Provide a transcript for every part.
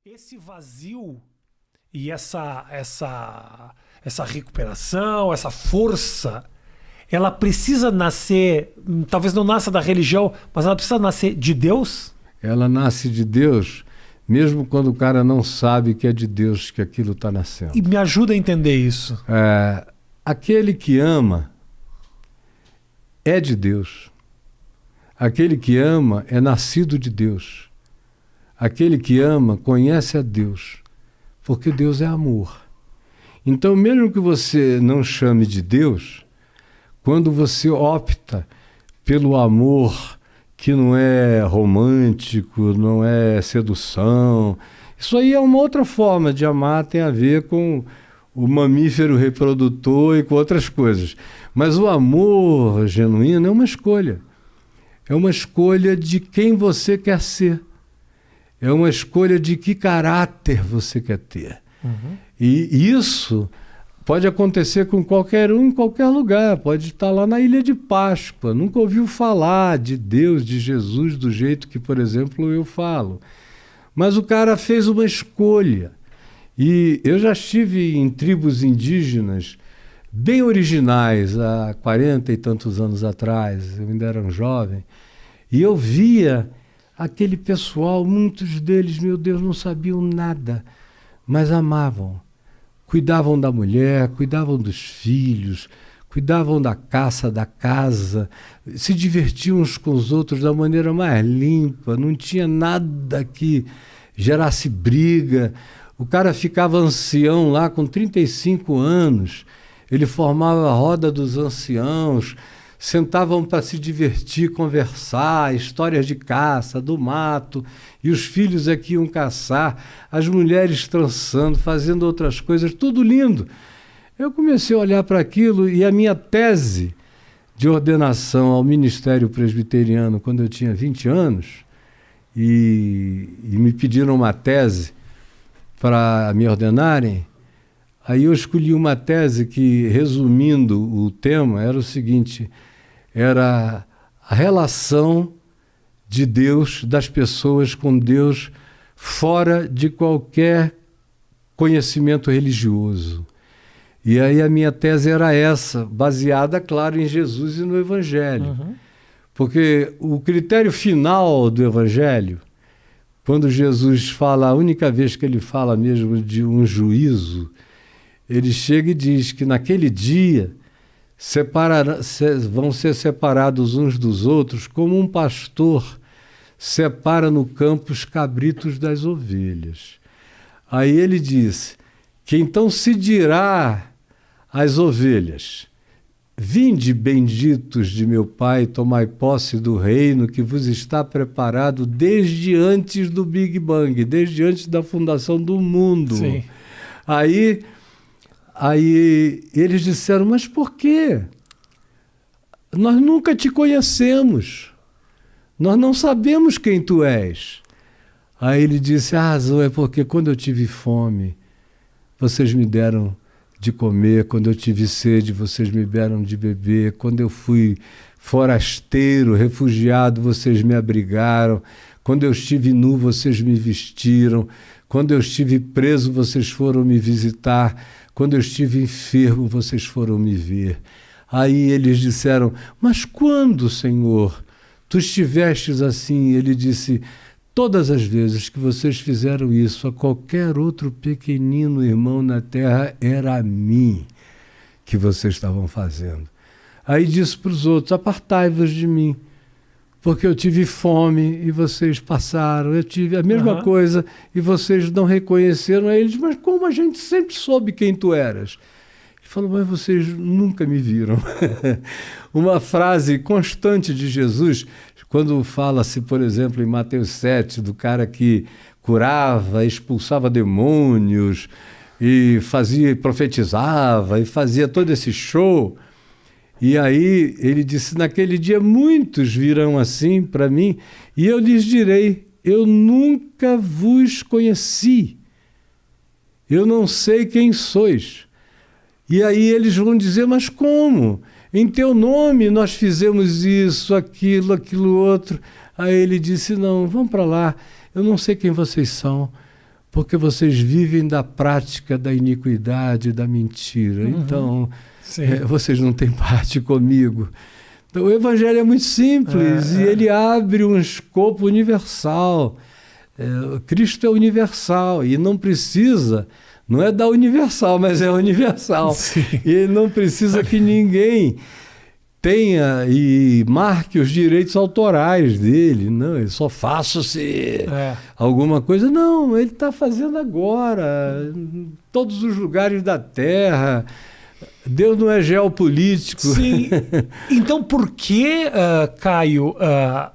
Esse vazio e essa recuperação, essa força, ela precisa nascer, talvez não nasça da religião, mas ela precisa nascer de Deus? Ela nasce de Deus, mesmo quando o cara não sabe que é de Deus que aquilo está nascendo. E me ajuda a entender isso. Aquele que ama é de Deus. Aquele que ama é nascido de Deus. Aquele que ama conhece a Deus, porque Deus é amor. Então, mesmo que você não chame de Deus, quando você opta pelo amor que não é romântico, não é sedução, isso aí é uma outra forma de amar, tem a ver com o mamífero reprodutor e com outras coisas. Mas o amor genuíno é uma escolha. É uma escolha de quem você quer ser. É uma escolha de que caráter você quer ter. Uhum. E isso pode acontecer com qualquer um, em qualquer lugar. Pode estar lá na Ilha de Páscoa. Nunca ouviu falar de Deus, de Jesus, do jeito que, por exemplo, eu falo. Mas o cara fez uma escolha. E eu já estive em tribos indígenas bem originais, há 40 e tantos anos atrás. Eu ainda era um jovem. E eu via aquele pessoal, muitos deles, meu Deus, não sabiam nada, mas amavam. Cuidavam da mulher, cuidavam dos filhos, cuidavam da caça, da casa, se divertiam uns com os outros da maneira mais limpa, não tinha nada que gerasse briga. O cara ficava ancião lá com 35 anos, ele formava a roda dos anciãos, sentavam para se divertir, conversar, histórias de caça, do mato, e os filhos é que iam caçar, as mulheres trançando, fazendo outras coisas, tudo lindo. Eu comecei a olhar para aquilo e a minha tese de ordenação ao Ministério Presbiteriano, quando eu tinha 20 anos, e me pediram uma tese para me ordenarem, aí eu escolhi uma tese que, resumindo o tema, era o seguinte: era a relação de Deus, das pessoas com Deus, fora de qualquer conhecimento religioso. E aí a minha tese era essa, baseada, claro, em Jesus e no Evangelho. Uhum. Porque o critério final do Evangelho, quando Jesus fala, a única vez que ele fala mesmo de um juízo, ele chega e diz que naquele dia vão ser separados uns dos outros, como um pastor separa no campo os cabritos das ovelhas. Aí ele diz que então se dirá às ovelhas: vinde, benditos de meu Pai, tomai posse do reino que vos está preparado desde antes do Big Bang, desde antes da fundação do mundo. Sim. Aí eles disseram: mas por quê? Nós nunca te conhecemos. Nós não sabemos quem tu és. Aí ele disse: a razão é porque quando eu tive fome, vocês me deram de comer. Quando eu tive sede, vocês me deram de beber. Quando eu fui forasteiro, refugiado, vocês me abrigaram. Quando eu estive nu, vocês me vestiram. Quando eu estive preso, vocês foram me visitar. Quando eu estive enfermo, vocês foram me ver. Aí eles disseram: mas quando, Senhor, tu estivestes assim? Ele disse: todas as vezes que vocês fizeram isso a qualquer outro pequenino irmão na terra, era a mim que vocês estavam fazendo. Aí disse para os outros: apartai-vos de mim, porque eu tive fome e vocês passaram, eu tive a mesma coisa e vocês não reconheceram. Aí eles: mas como a gente sempre soube quem tu eras? Ele falou: mas vocês nunca me viram. Uma frase constante de Jesus, quando fala-se, por exemplo, em Mateus 7, do cara que curava, expulsava demônios, e profetizava, e fazia todo esse show. E aí ele disse: naquele dia muitos virão assim para mim, e eu lhes direi: eu nunca vos conheci, eu não sei quem sois. E aí eles vão dizer: mas como? Em teu nome nós fizemos isso, aquilo outro. Aí ele disse: não, vão para lá, eu não sei quem vocês são, porque vocês vivem da prática da iniquidade, da mentira. Então, vocês não têm parte comigo. Então, o Evangelho é muito simples e ele abre um escopo universal. Cristo é universal e não precisa, não é da universal, mas é universal. Sim. E não precisa que ninguém tenha e marque os direitos autorais dele. Não, eu só faço se alguma coisa. Não, ele está fazendo agora, em todos os lugares da Terra. Deus não é geopolítico. Sim. Então, por que, Caio,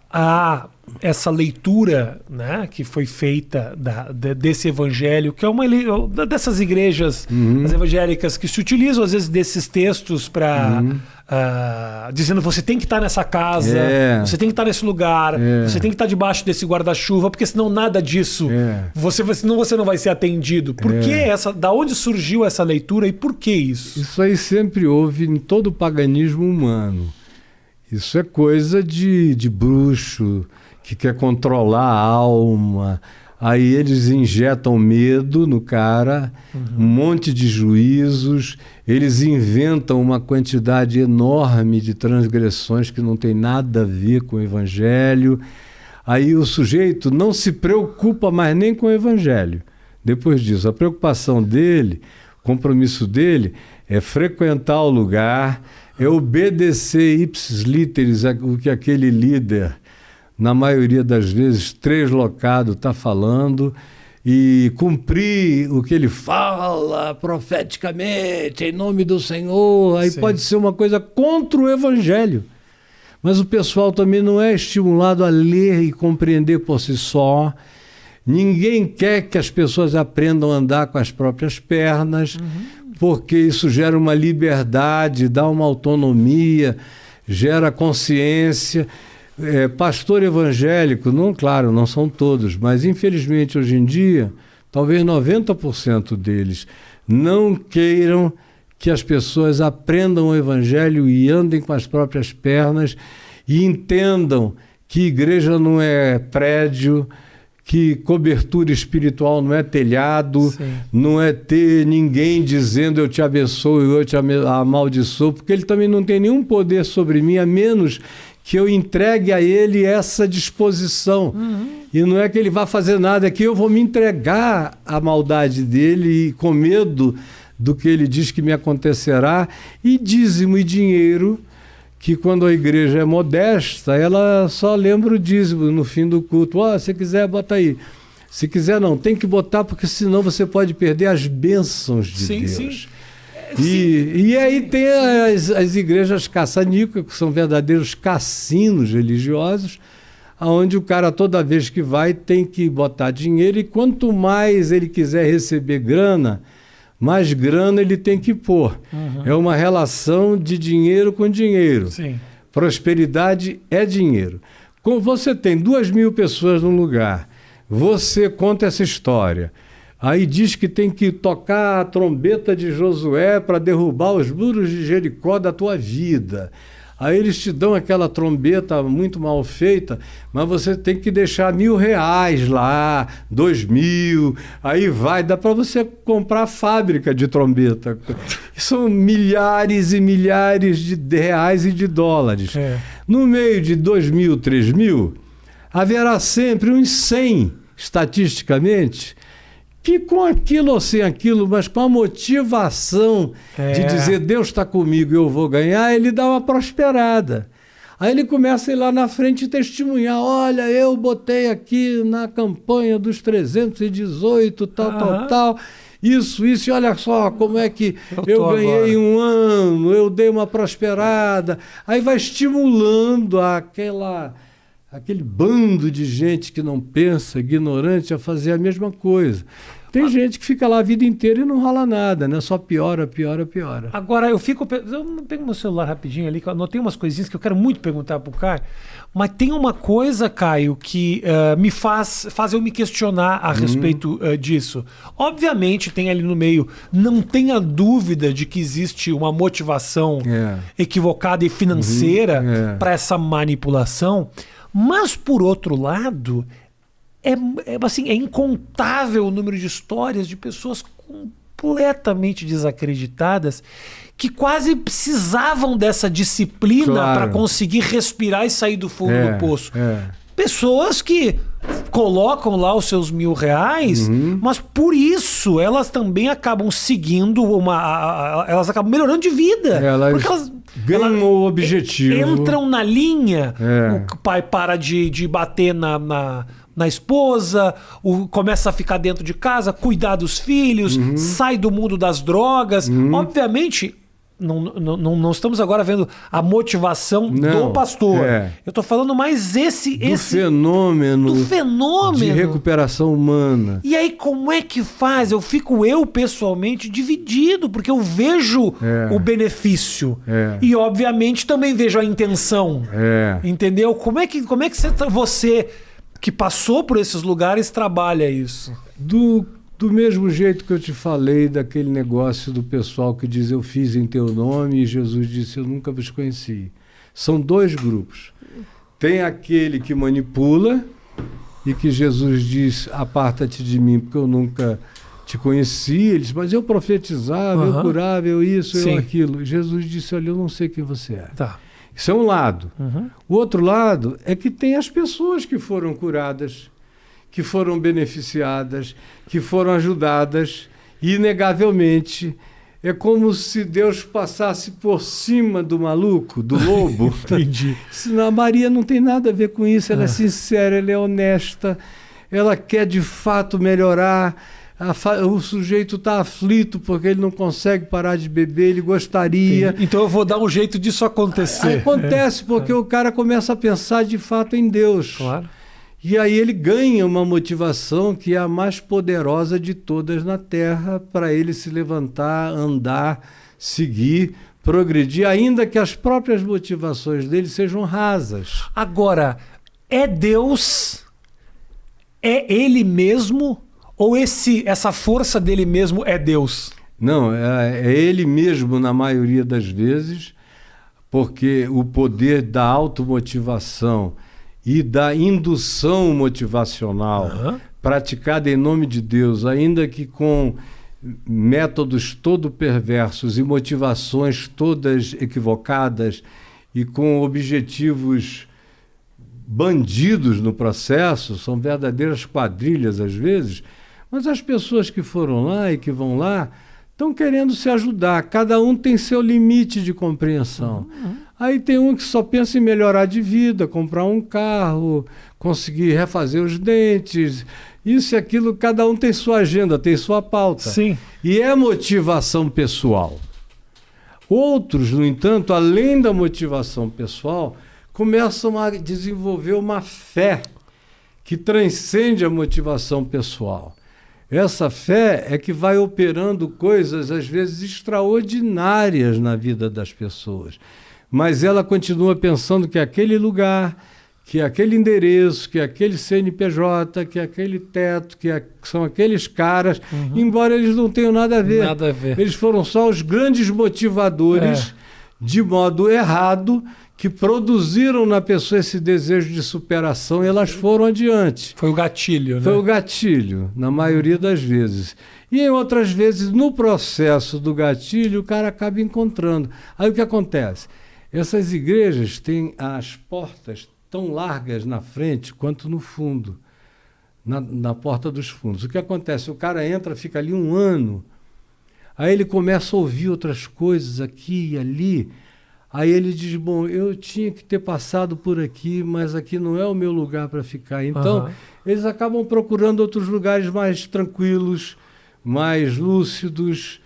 há essa leitura, né, que foi feita desse evangelho, que é uma dessas igrejas as evangélicas que se utilizam, às vezes, desses textos para... dizendo você tem que estar nessa casa, você tem que estar nesse lugar, você tem que estar debaixo desse guarda-chuva, porque senão nada disso, senão você não vai ser atendido. Por que da onde surgiu essa leitura e por que isso? Isso aí sempre houve em todo o paganismo humano. Isso é coisa de bruxo que quer controlar a alma. Aí eles injetam medo no cara, um monte de juízos, eles inventam uma quantidade enorme de transgressões que não tem nada a ver com o Evangelho. Aí o sujeito não se preocupa mais nem com o Evangelho. Depois disso, a preocupação dele, o compromisso dele é frequentar o lugar, é obedecer ipsis literis o que aquele líder, na maioria das vezes, translocado, está falando, e cumprir o que ele fala profeticamente, em nome do Senhor. Aí pode ser uma coisa contra o Evangelho. Mas o pessoal também não é estimulado a ler e compreender por si só. Ninguém quer que as pessoas aprendam a andar com as próprias pernas, porque isso gera uma liberdade, dá uma autonomia, gera consciência. Pastor evangélico, claro, não são todos, mas infelizmente hoje em dia, talvez 90% deles não queiram que as pessoas aprendam o Evangelho e andem com as próprias pernas e entendam que igreja não é prédio, que cobertura espiritual não é telhado, não é ter ninguém dizendo eu te abençoo e eu te amaldiçoo, porque ele também não tem nenhum poder sobre mim, a menos que eu entregue a ele essa disposição. E não é que ele vá fazer nada, é que eu vou me entregar à maldade dele e com medo do que ele diz que me acontecerá. E dízimo e dinheiro, que quando a igreja é modesta, ela só lembra o dízimo no fim do culto. Se quiser, bota aí. Se quiser, não. Tem que botar, porque senão você pode perder as bênçãos de Deus. Sim. E aí tem as igrejas caça-níqueis, que são verdadeiros cassinos religiosos, onde o cara, toda vez que vai, tem que botar dinheiro, e quanto mais ele quiser receber grana, mais grana ele tem que pôr. É uma relação de dinheiro com dinheiro. Prosperidade é dinheiro. Como você tem 2.000 pessoas num lugar, você conta essa história, aí diz que tem que tocar a trombeta de Josué para derrubar os muros de Jericó da tua vida. Aí eles te dão aquela trombeta muito mal feita, mas você tem que deixar R$1.000 lá, 2.000, aí dá para você comprar a fábrica de trombeta. São milhares e milhares de reais e de dólares. No meio de 2.000, 3.000, haverá sempre uns 100, estatisticamente, que com aquilo ou sem aquilo, mas com a motivação de dizer Deus está comigo e eu vou ganhar, ele dá uma prosperada. Aí ele começa a ir lá na frente e testemunhar, olha, eu botei aqui na campanha dos 318, tal, isso, e olha só como é que eu ganhei agora. Um ano, eu dei uma prosperada. Aí vai estimulando aquele bando de gente que não pensa, ignorante, a fazer a mesma coisa. Tem gente que fica lá a vida inteira e não rola nada, né? Só piora. Agora, eu pego meu celular rapidinho ali, que eu anotei umas coisinhas que eu quero muito perguntar pro Caio, mas tem uma coisa, Caio, que me faz eu me questionar a respeito disso. Obviamente, tem ali no meio, não tenha dúvida de que existe uma motivação equivocada e financeira para essa manipulação, mas, por outro lado, assim, é incontável o número de histórias de pessoas completamente desacreditadas que quase precisavam dessa disciplina para conseguir respirar e sair do fundo do poço. Pessoas que colocam lá os seus R$1.000, mas por isso elas também acabam seguindo elas acabam melhorando de vida. Porque elas ganham o objetivo. Entram na linha, o pai para de bater na esposa, começa a ficar dentro de casa, cuidar dos filhos, sai do mundo das drogas. Obviamente, não estamos agora vendo a motivação do pastor. Eu estou falando mais do fenômeno de recuperação humana. E aí, como é que faz? Eu fico pessoalmente dividido, porque eu vejo o benefício e, obviamente, também vejo a intenção. Entendeu? Como é que você que passou por esses lugares trabalha isso? Do mesmo jeito que eu te falei daquele negócio do pessoal que diz eu fiz em teu nome e Jesus disse eu nunca vos conheci. São dois grupos. Tem aquele que manipula e que Jesus diz aparta-te de mim porque eu nunca te conheci. Eles, mas eu profetizava, eu curava, eu isso, eu aquilo. Jesus disse, olha, eu não sei quem você é. Tá. Isso é um lado. O outro lado é que tem as pessoas que foram curadas, que foram beneficiadas, que foram ajudadas, e, inegavelmente, é como se Deus passasse por cima do maluco, do lobo. Entendi. A Maria não tem nada a ver com isso, ela é sincera, ela é honesta, ela quer de fato melhorar. O sujeito está aflito porque ele não consegue parar de beber, ele gostaria. Então eu vou dar um jeito disso acontecer. Acontece porque o cara começa a pensar de fato em Deus. Claro. E aí ele ganha uma motivação que é a mais poderosa de todas na Terra para ele se levantar, andar, seguir, progredir, ainda que as próprias motivações dele sejam rasas. Agora, é Deus? É ele mesmo? Ou essa força dele mesmo é Deus? Não, é ele mesmo na maioria das vezes, porque o poder da automotivação e da indução motivacional praticada em nome de Deus, ainda que com métodos todo perversos e motivações todas equivocadas e com objetivos bandidos no processo, são verdadeiras quadrilhas às vezes, mas as pessoas que foram lá e que vão lá estão querendo se ajudar, cada um tem seu limite de compreensão. Aí tem um que só pensa em melhorar de vida, comprar um carro, conseguir refazer os dentes, isso e aquilo, cada um tem sua agenda, tem sua pauta. Sim. E é motivação pessoal. Outros, no entanto, além da motivação pessoal, começam a desenvolver uma fé que transcende a motivação pessoal. Essa fé é que vai operando coisas, às vezes, extraordinárias na vida das pessoas. Mas ela continua pensando que aquele lugar, que aquele endereço, que aquele CNPJ, que aquele teto, que são aqueles caras, embora eles não tenham nada a ver. Nada a ver. Eles foram só os grandes motivadores, de modo errado, que produziram na pessoa esse desejo de superação e elas foram adiante. Foi o gatilho, né? Foi o gatilho, na maioria das vezes. E em outras vezes, no processo do gatilho, o cara acaba encontrando. Aí o que acontece? Essas igrejas têm as portas tão largas na frente quanto no fundo, na porta dos fundos. O que acontece? O cara entra, fica ali um ano, aí ele começa a ouvir outras coisas aqui e ali. Aí ele diz, bom, eu tinha que ter passado por aqui, mas aqui não é o meu lugar para ficar. Então, eles acabam procurando outros lugares mais tranquilos, mais lúcidos,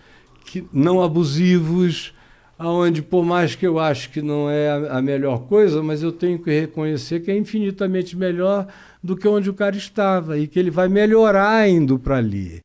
não abusivos, onde, por mais que eu acho que não é a melhor coisa, mas eu tenho que reconhecer que é infinitamente melhor do que onde o cara estava e que ele vai melhorar indo para ali.